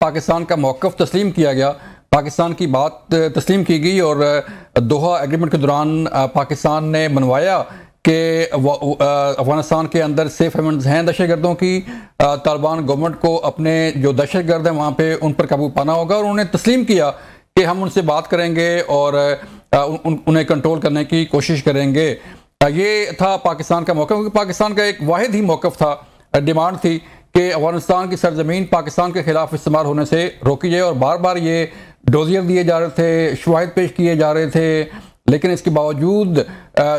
पाकिस्तान का मौक़िफ़ तस्लीम किया गया, पाकिस्तान की बात तस्लीम की गई और दोहा एग्रीमेंट के दौरान पाकिस्तान ने मनवाया कि अफ़गानिस्तान के अंदर सेफ हेवन्स हैं दहशतगर्दों की। तालिबान गवर्नमेंट को अपने जो दहशतगर्द हैं वहाँ पे उन पर काबू पाना होगा और उन्होंने तस्लीम किया कि हम उनसे बात करेंगे और उन्हें कंट्रोल करने की कोशिश करेंगे। ये था पाकिस्तान का मौक़िफ़, क्योंकि पाकिस्तान का एक वाहिद ही मौक़िफ़ था, डिमांड थी कि अफ़गानिस्तान की सरजमीन पाकिस्तान के ख़िलाफ़ इस्तेमाल होने से रोकी जाए। और बार बार ये डोजियर दिए जा रहे थे, शवाहिद पेश किए जा रहे थे, लेकिन इसके बावजूद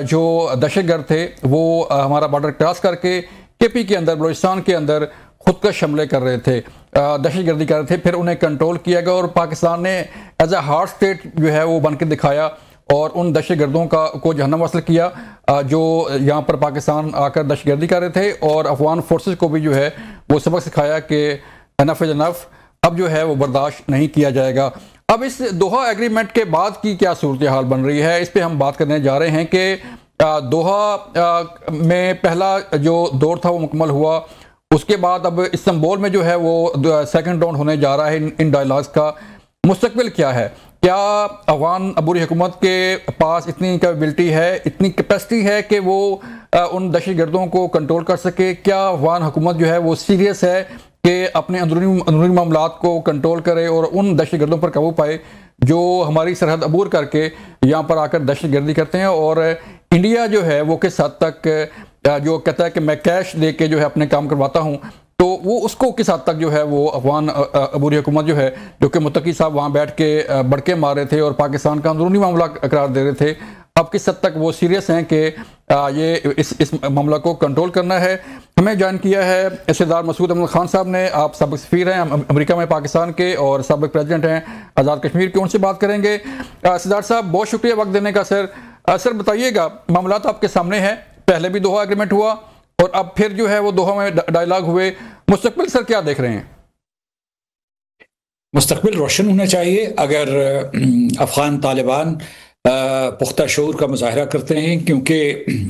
जो दहशतगर्द थे वो हमारा बॉर्डर क्रॉस करके केपी के अंदर, बलूचिस्तान के अंदर खुदकश हमले कर रहे थे, दहशतगर्दी कर रहे थे। फिर उन्हें कंट्रोल किया गया और पाकिस्तान ने एज ए हार्ड स्टेट जो है वो बन के दिखाया और उन दहशतगर्दों को जहन्नम वसल किया जो यहाँ पर पाकिस्तान आकर दहशतगर्दी कर रहे थे। और अफगान फोर्सेस को भी जो है वो सबक सिखाया कि एनफ इज एनफ, अब जो है वो बर्दाश्त नहीं किया जाएगा। अब इस दोहा एग्रीमेंट के बाद की क्या सूरत हाल बन रही है, इस पर हम बात करने जा रहे हैं कि दोहा में पहला जो दौर था वो मुकम्मल हुआ, उसके बाद अब इस्तांबुल में जो है वो सेकंड राउंड होने जा रहा है। इन डायलॉग्स का मुस्तकबिल क्या है? क्या अफगान अबूरी हुकूमत के पास इतनी कैपेबिलिटी है, इतनी कैपेसिटी है कि वो उन दहशतगर्दों को कंट्रोल कर सके? क्या अफगान हुकूमत जो है वो सीरियस है कि अपने अंदरूनी मामलात को कंट्रोल करे और उन दहशतगर्दों पर काबू पाए जो हमारी सरहद अबूर करके यहाँ पर आकर दहशतगर्दी करते हैं? और इंडिया जो है वो किस हद तक जो कहता है कि मैं कैश दे के जो है अपने काम करवाता हूँ, तो वो उसको किस हद तक जो है वो अफगान अबूरी हुकूमत जो है, जो कि मुत्तकी साहब वहाँ बैठ के बड़के मार रहे थे और पाकिस्तान का अंदरूनी मामला करार दे रहे थे, अब किस हद तक वो सीरियस हैं कि ये इस मामला को कंट्रोल करना है? हमें ज्वाइन किया है सरदार मसूद अहमद खान साहब ने। आप सबक सफ़ीर हैं अमेरिका में पाकिस्तान के और सबक प्रेसिडेंट हैं आज़ाद कश्मीर के, उनसे बात करेंगे। सरदार साहब बहुत शुक्रिया वक्त देने का। सर बताइएगा, मामला तो आपके सामने है, पहले भी दोहा एग्रीमेंट हुआ और अब फिर जो है वो दोहा में डायलॉग हुए, मुस्तकबिल सर क्या देख रहे हैं? मुस्तकबिल रोशन होना चाहिए अगर अफगान तालिबान पुख्ता शऊर का मुजाहरा करते हैं, क्योंकि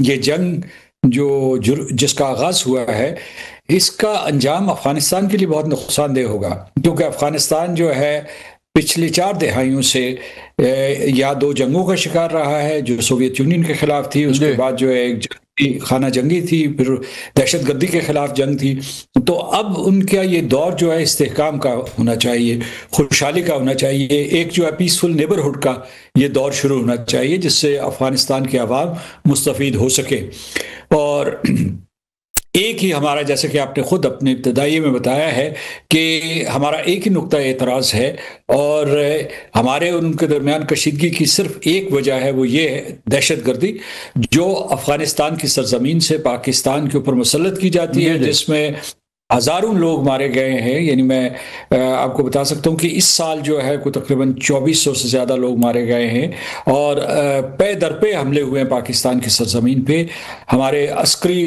ये जंग जिसका आगाज हुआ है इसका अंजाम अफगानिस्तान के लिए बहुत नुकसानदेह होगा, क्योंकि अफगानिस्तान जो है पिछली 4 दिहाइयों से या 2 जंगों का शिकार रहा है, जो सोवियत यूनियन के खिलाफ थी, उसके बाद जो है एक खाना जंगी थी, फिर दहशतगर्दी के खिलाफ जंग थी। तो अब उनका ये दौर जो है इस्तेहकाम का होना चाहिए, खुशहाली का होना चाहिए, एक जो है पीसफुल नेबरहुड का ये दौर शुरू होना चाहिए, जिससे अफगानिस्तान के अवाम मुस्तफीद हो सके। और एक ही हमारा, जैसे कि आपने खुद अपने इब्तदाई में बताया है कि हमारा एक ही नुक्ता एतराज़ है और हमारे उनके दरमियान कशीदगी की सिर्फ एक वजह है, वो ये है दहशतगर्दी जो अफगानिस्तान की सरजमीन से पाकिस्तान के ऊपर मुसल्लत की जाती है, जिसमें हज़ारों लोग मारे गए हैं। यानी मैं आपको बता सकता हूँ कि इस साल जो है को तकरीबन 2400 से ज़्यादा लोग मारे गए हैं और पे दर पे हमले हुए हैं पाकिस्तान की सरजमीन पे। हमारे अस्करी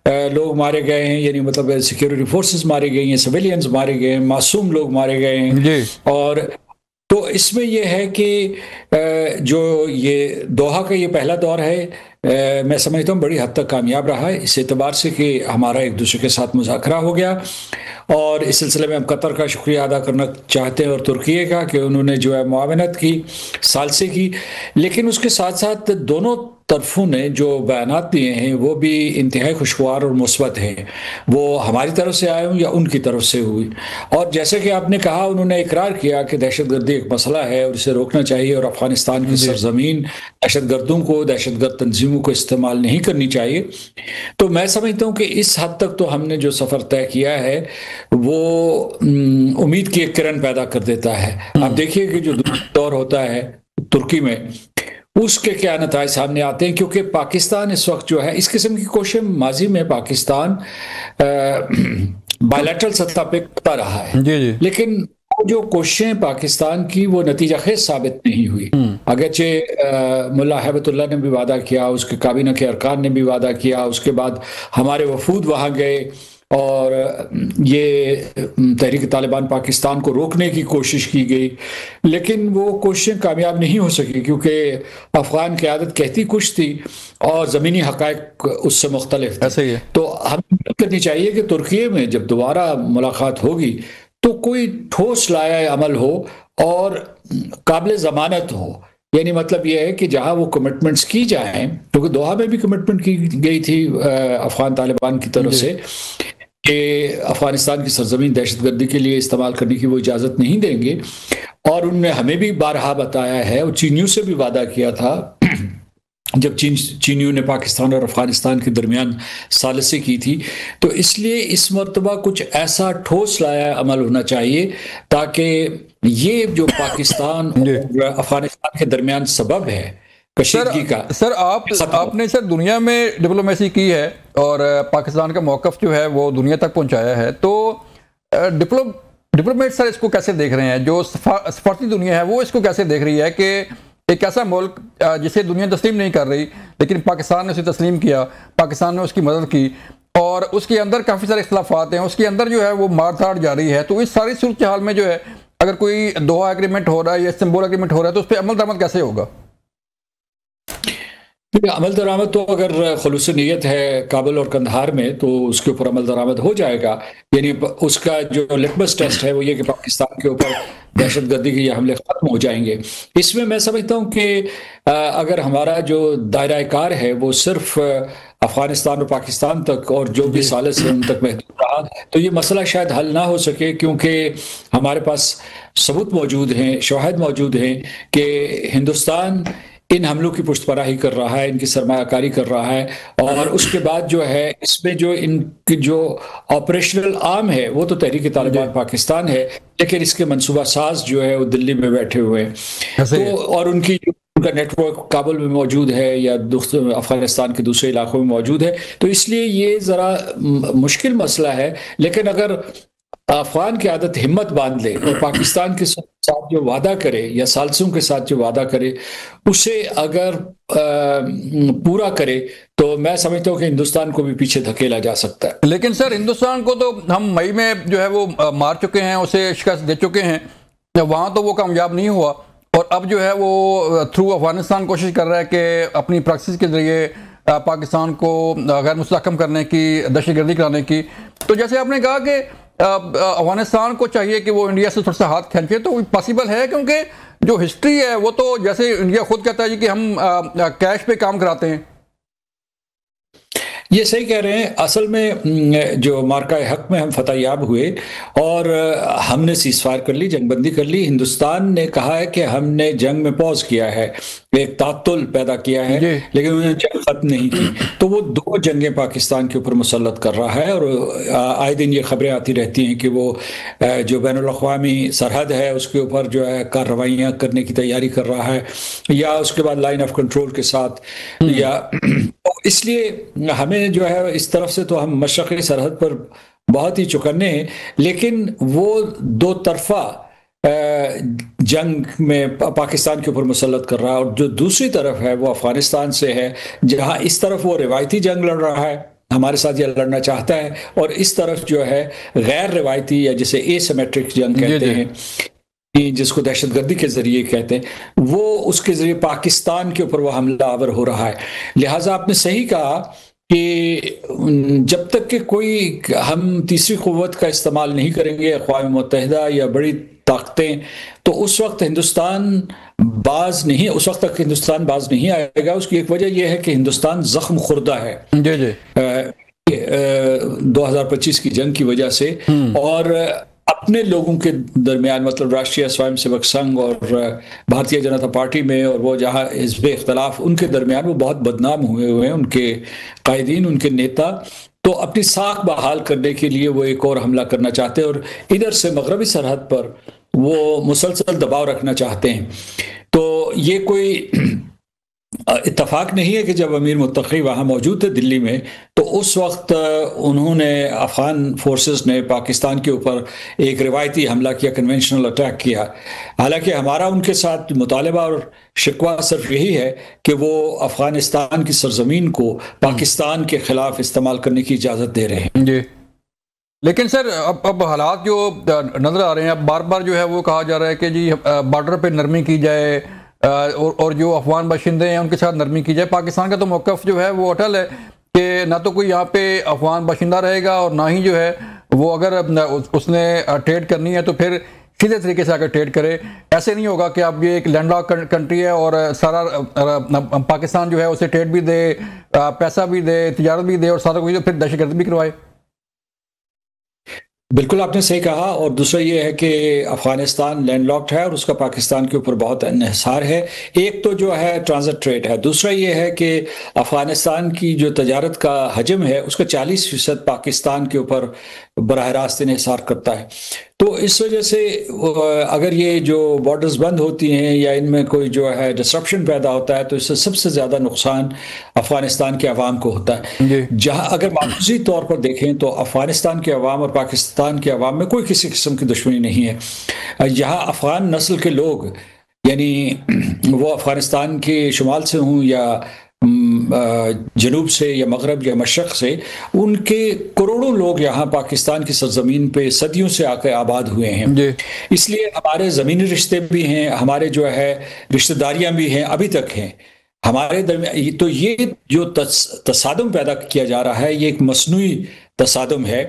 लोग मारे गए हैं, यानी मतलब सिक्योरिटी फोर्सेस मारे गए हैं, सिविलियंस मारे गए हैं, मासूम लोग मारे गए हैं। और तो इसमें यह है कि जो ये दोहा का ये पहला दौर है, मैं समझता हूँ बड़ी हद तक कामयाब रहा है, इस एतबार से कि हमारा एक दूसरे के साथ मुज़ाकरा हो गया। और इस सिलसिले में हम कतर का शुक्रिया अदा करना चाहते हैं और तुर्की का कि उन्होंने जो है मुआवनत की, सालसे की। लेकिन उसके साथ साथ दोनों तरफों ने जो बयानात दिए हैं वो भी इंतहाई खुशगवार और मुस्बत हैं, वो हमारी तरफ से आए हों या उनकी तरफ से हुई। और जैसे कि आपने कहा, उन्होंने इकरार किया कि दहशतगर्दी एक मसला है और इसे रोकना चाहिए और अफगानिस्तान की सरजमीन दहशतगर्दों को, दहशतगर्द तंजीमों को इस्तेमाल नहीं करनी चाहिए। तो मैं समझता हूँ कि इस हद तक तो हमने जो सफ़र तय किया है वो उम्मीद की एक किरण पैदा कर देता है। आप देखिए कि जो दौर होता है तुर्की में, उसके क्या नताइज सामने आते हैं, क्योंकि पाकिस्तान इस वक्त जो है इस किस्म की कोशिश माजी में पाकिस्तान बायलैटरल सतह पे करता रहा है, लेकिन जो कोशिशें पाकिस्तान की वो नतीजा खेज साबित नहीं हुई। अगरचे मुल्ला हैबतुल्लाह ने भी वादा किया, उसके काबीना के अरकान ने भी वादा किया, उसके बाद हमारे वफूद वहाँ गए और ये तहरीक तालिबान पाकिस्तान को रोकने की कोशिश की गई, लेकिन वो कोशिशें कामयाब नहीं हो सकी, क्योंकि अफगान क़यादत कहती कुछ थी और ज़मीनी हक़ाइक़ उससे मुख्तलिफ थे। तो हमें करनी चाहिए कि तुर्की में जब दोबारा मुलाकात होगी तो तो कोई ठोस लाया अमल हो और काबिल जमानत हो। यानी मतलब यह है कि जहां वो कमिटमेंट्स की जाएं, क्योंकि दोहा में भी कमिटमेंट की गई थी अफगान तालिबान की तरफ से कि अफगानिस्तान की सरजमीन दहशतगर्दी के लिए इस्तेमाल करने की वो इजाज़त नहीं देंगे। और उनने हमें भी बारहा बताया है और चीनियों से भी वादा किया था जब चीनियों ने पाकिस्तान और अफगानिस्तान के दरमियान सालिसी की थी। तो इसलिए इस मरतबा कुछ ऐसा ठोस लाया अमल होना चाहिए ताकि ये जो पाकिस्तान और अफगानिस्तान के दरमियान सबब है कशीदगी का। सर आपने सर दुनिया में डिप्लोमेसी की है और पाकिस्तान का मौकफ जो है वो दुनिया तक पहुंचाया है, तो डिप्लोमेट सर इसको कैसे देख रहे हैं? जो सफारती दुनिया है वो इसको कैसे देख रही है कि एक ऐसा मुल्क जिसे दुनिया तस्लीम नहीं कर रही, लेकिन पाकिस्तान ने उसे तस्लीम किया, पाकिस्तान ने उसकी मदद की और उसके अंदर काफ़ी सारे इख्तलाफात हैं, उसके अंदर जो है वो मारधाड़ जारी है। तो इस सारी सूरत हाल में जो है अगर कोई दोहा एग्रीमेंट हो रहा है या इस्तांबुल एग्रीमेंट हो रहा है तो उस पर अमल दरामद कैसे होगा? अमल दरामद तो अगर खुलूस नीयत है काबुल और कंधार में तो उसके ऊपर अमल दरामद हो जाएगा। यानी उसका जो लिटमस टेस्ट है वो ये कि पाकिस्तान के ऊपर दहशतगर्दी के ये हमले खत्म हो जाएंगे। इसमें मैं समझता हूँ कि अगर हमारा जो दायरा कार है वो सिर्फ अफगानिस्तान और पाकिस्तान तक और जो भी सालिस है उन तक महदूद रहा तो ये मसला शायद हल ना हो सके, क्योंकि हमारे पास सबूत मौजूद हैं, शवाहिद मौजूद हैं कि हिंदुस्तान इन हमलों की पुष्टपराही कर रहा है, इनकी सरमायाकारी कर रहा है। और उसके बाद जो है इसमें जो इनकी जो ऑपरेशनल आर्म है वो तो तहरीक तालिबान पाकिस्तान है, लेकिन इसके मंसूबा साज जो है वो दिल्ली में बैठे हुए हैं। तो और उनका नेटवर्क काबुल में मौजूद है या अफगानिस्तान के दूसरे इलाकों में मौजूद है। तो इसलिए ये ज़रा मुश्किल मसला है। लेकिन अगर अफगान की आदत हिम्मत बांध ले और पाकिस्तान के साथ जो वादा करे या सालसों के साथ जो वादा करे उसे अगर पूरा करे तो मैं समझता हूँ कि हिंदुस्तान को भी पीछे धकेला जा सकता है। लेकिन सर हिंदुस्तान को तो हम मई में जो है वो मार चुके हैं, उसे शिकस्त दे चुके हैं, वहां तो वो कामयाब नहीं हुआ और अब जो है वो थ्रू अफगानिस्तान कोशिश कर रहा है कि अपनी प्रैक्टिस के जरिए पाकिस्तान को गैर मुस्तहकम करने की, दहशतगर्दी कराने की। तो जैसे आपने कहा कि अफगानिस्तान को चाहिए कि वो इंडिया से थोड़ा सा हाथ खींचे, तो पॉसिबल है क्योंकि जो हिस्ट्री है वो तो जैसे इंडिया खुद कहता है कि हम कैश पे काम कराते हैं। ये सही कह रहे हैं। असल में जो मार्का हक में हम फतेहयाब हुए और हमने सीज़फायर कर ली, जंगबंदी कर ली। हिंदुस्तान ने कहा है कि हमने जंग में पॉज किया है, एक तातुल पैदा किया है, लेकिन उन्होंने जंग खत्म नहीं की। तो वो दो जंगें पाकिस्तान के ऊपर मुसल्लत कर रहा है और आए दिन ये खबरें आती रहती हैं कि वो जो बैनुल-अक़वामी सरहद है उसके ऊपर जो है कार्रवाइयाँ करने की तैयारी कर रहा है या उसके बाद लाइन ऑफ कंट्रोल के साथ या इसलिए हमें जो है इस तरफ से तो हम मशरक़ी सरहद पर बहुत ही चौकन्ने हैं, लेकिन वो दो तरफा जंग में पाकिस्तान के ऊपर मुसल्लत कर रहा है और जो दूसरी तरफ है वो अफगानिस्तान से है, जहां इस तरफ वो रिवायती जंग लड़ रहा है, हमारे साथ ये लड़ना चाहता है, और इस तरफ जो है गैर रिवायती या जिसे एसिमेट्रिक जंग कहते हैं, जिसको दहशतगर्दी के जरिए कहते हैं, वो उसके जरिए पाकिस्तान के ऊपर वो हमलावर हो रहा है। लिहाजा आपने सही कहा कि जब तक कि कोई हम तीसरी क़ुव्वत का इस्तेमाल नहीं करेंगे, अक़वाम मुत्तहिदा या बड़ी ताकतें, तो उस वक्त हिंदुस्तान बाज नहीं, उस वक्त तक हिंदुस्तान बाज नहीं आएगा। उसकी एक वजह यह है कि हिंदुस्तान जख्म खुर्दा है 2025 की जंग की वजह से, और अपने लोगों के दरमियान मतलब राष्ट्रीय स्वयंसेवक संघ और भारतीय जनता पार्टी में और वो जहाँ हिज़्ब इख्तलाफ उनके दरमियान वो बहुत बदनाम हुए हैं, उनके कायदीन, उनके नेता। तो अपनी साख बहाल करने के लिए वो एक और हमला करना चाहते हैं और इधर से मगरबी सरहद पर वो मुसलसल दबाव रखना चाहते हैं। तो ये कोई इत्तफाक नहीं है कि जब अमीर मुत्तकी वहाँ मौजूद थे दिल्ली में, तो उस वक्त उन्होंने अफगान फोर्सेस ने पाकिस्तान के ऊपर एक रिवायती हमला किया, कन्वेंशनल अटैक किया। हालांकि हमारा उनके साथ मुतालबा और शिकवा सिर्फ यही है कि वो अफगानिस्तान की सरजमीन को पाकिस्तान के खिलाफ इस्तेमाल करने की इजाज़त दे रहे हैं। जी, लेकिन सर अब हालात जो नज़र आ रहे हैं, अब बार बार जो है वो कहा जा रहा है कि जी बॉर्डर पर नरमी की जाए और जो अफगान बाशिंदे हैं उनके साथ नरमी की जाए। पाकिस्तान का तो मौक़िफ़ जो है वो अटल है कि ना तो कोई यहाँ पे अफगान बाशिंदा रहेगा और ना ही जो है वो अगर उसने ट्रेड करनी है तो फिर सीधे तरीके से आकर ट्रेड करे। ऐसे नहीं होगा कि अब ये एक लैंडलॉक कंट्री है और सारा पाकिस्तान जो है उसे ट्रेड भी दे, पैसा भी दे, तिजारत भी दे और सारा कुछ, फिर दहशतगर्द भी करवाए। बिल्कुल आपने सही कहा। और दूसरा ये है कि अफगानिस्तान लैंडलॉक्ड है और उसका पाकिस्तान के ऊपर बहुत इन्हिसार है। एक तो जो है ट्रांजिट ट्रेड है, दूसरा ये है कि अफगानिस्तान की जो तजारत का हजम है उसका 40% पाकिस्तान के ऊपर बराह रास्त इन्हिसार करता है। तो इस वजह से अगर ये जो बॉर्डर्स बंद होती हैं या इनमें कोई जो है डिस्ट्रप्शन पैदा होता है तो इससे सबसे ज़्यादा नुकसान अफगानिस्तान के अवाम को होता है। जहां अगर मामूली तौर पर देखें तो अफगानिस्तान के अवाम और पाकिस्तान के अवाम में कोई किसी किस्म की दुश्मनी नहीं है। यहाँ अफगान नस्ल के लोग, यानी वो अफगानिस्तान के शुमाल से हों या जनूब से या मगरब या मशरक से, उनके करोड़ों लोग यहाँ पाकिस्तान की सरजमीन पे सदियों से आकर आबाद हुए हैं। इसलिए हमारे ज़मीनी रिश्ते भी हैं, हमारे जो है रिश्तेदारियां भी हैं, अभी तक हैं हमारे दरमियान। तो ये जो तसादुम पैदा किया जा रहा है ये एक मसनूई तसादुम है।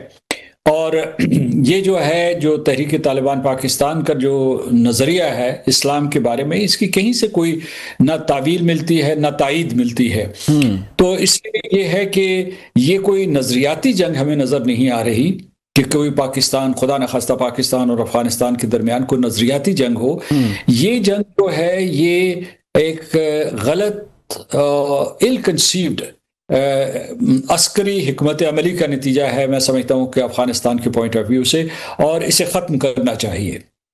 और ये जो है जो तहरीक तालिबान पाकिस्तान का जो नज़रिया है इस्लाम के बारे में, इसकी कहीं से कोई ना तावील मिलती है ना तायीद मिलती है। तो इसलिए ये है कि ये कोई नज़रियाती जंग हमें नज़र नहीं आ रही कि कोई पाकिस्तान, खुदा न खास्ता पाकिस्तान और अफगानिस्तान के दरमियान कोई नज़रियाती जंग हो। ये जंग जो है ये एक गलत इल कंसीव्ड अस्करी हिकमत अमली का नतीजा है, मैं समझता हूं कि अफगानिस्तान के पॉइंट ऑफ व्यू से, और इसे ख़त्म करना चाहिए।